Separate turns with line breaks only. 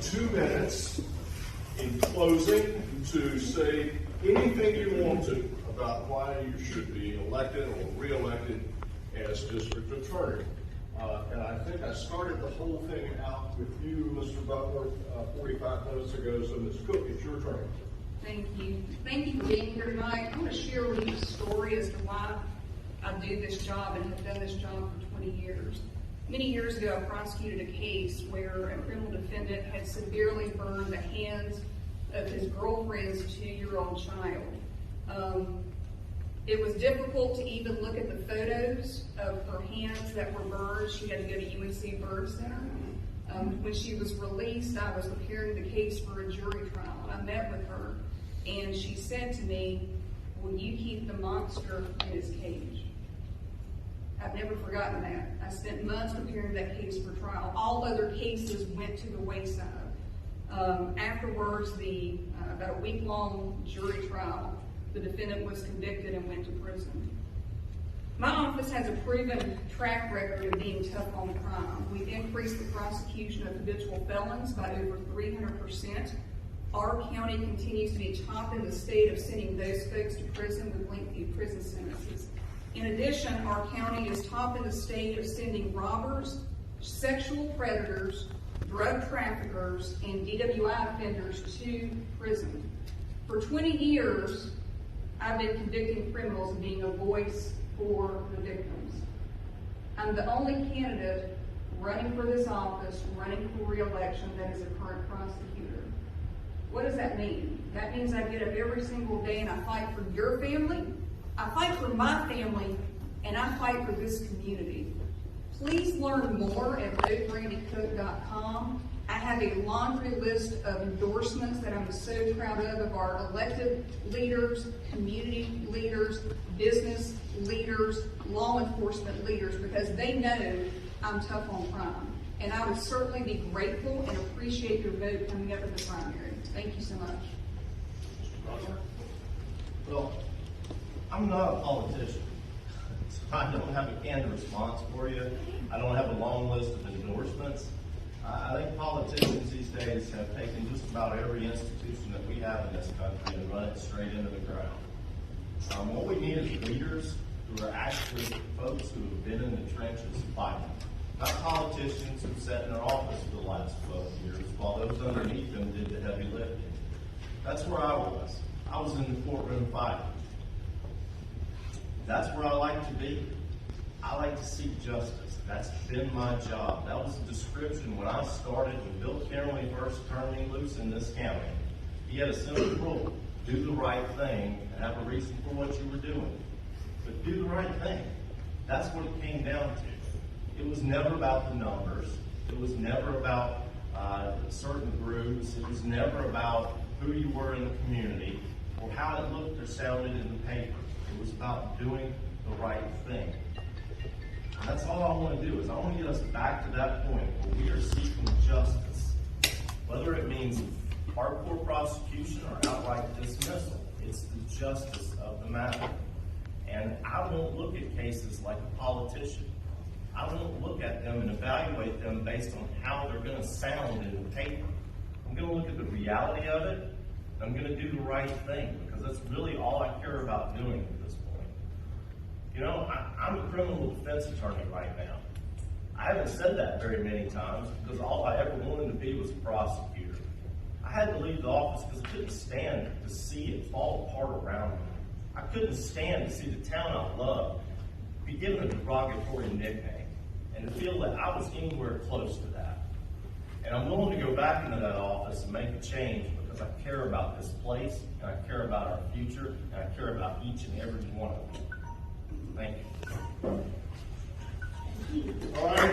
2 minutes in closing to say anything you want to about why you should be elected or re-elected as district attorney. And I think I started the whole thing out with you, Mr. Butler, 45 minutes ago, so Ms. Cook, it's your turn.
Thank you. Thank you for being here tonight. I'm going to share with you a story as to why I do this job and have done this job for 20 years. Many years ago, I prosecuted a case where a criminal defendant had severely burned the hands of his girlfriend's 2-year-old child. It was difficult to even look at the photos of her hands that were burned. She had to go to UNC Burn Center. When she was released, I was preparing the case for a jury trial. I met with her, and she said to me, "Will you keep the monster in his cage?" I've never forgotten that. I spent months preparing that case for trial. All other cases went to the wayside. Afterwards, about a week-long jury trial, the defendant was convicted and went to prison. My office has a proven track record of being tough on crime. We've increased the prosecution of habitual felons by over 300%. Our county continues to be top in the state of sending those folks to prison with lengthy prison sentences. In addition, our county is top in the state of sending robbers, sexual predators, drug traffickers, and DWI offenders to prison. For 20 years, I've been convicting criminals of being a voice for the victims. I'm the only candidate running for this office, running for re-election, that is a current prosecutor. What does that mean? That means I get up every single day and I fight for your family, I fight for my family, and I fight for this community. Please learn more at votebrandycook.com. I have a laundry list of endorsements that I'm so proud of our elected leaders, community leaders, business leaders, law enforcement leaders, because they know I'm tough on crime. And I would certainly be grateful and appreciate your vote coming up in the primary. Thank you so much.
Well, I'm not a politician, so I don't have a canned response for you. I don't have a long list of endorsements. I think politicians these days have taken just about every institution that we have in this country and run it straight into the ground. What we need is leaders who are actually folks who have been in the trenches fighting. Not politicians who've sat in their office for the last 12 years while those underneath them did the heavy lifting. That's where I was. I was in the courtroom fighting. That's where I like to be. I like to seek justice. That's been my job. That was the description when I started, when Bill Kennerly first turned me loose in this county. He had a simple rule: do the right thing and have a reason for what you were doing. But do the right thing. That's what it came down to. It was never about the numbers. It was never about certain groups. It was never about who you were in the community or how it looked or sounded in the paper. It was about doing the right thing. And that's all I want to do, is I want to get us back to that point where we are seeking justice. Whether it means hardcore prosecution or outright dismissal, it's the justice of the matter. And I won't look at cases like a politician. I won't look at them and evaluate them based on how they're going to sound in the paper. I'm going to look at the reality of it. I'm going to do the right thing, because that's really all I care about doing at this point. You know, I'm a criminal defense attorney right now. I haven't said that very many times because all I ever wanted to be was a prosecutor. I had to leave the office because I couldn't stand to see it fall apart around me. I couldn't stand to see the town I loved be given a derogatory nickname and to feel that I was anywhere close to that. And I'm willing to go back into that office and make a change because I care about this place, and I care about our future, and I care about each and every one of them. Thank you.
All right.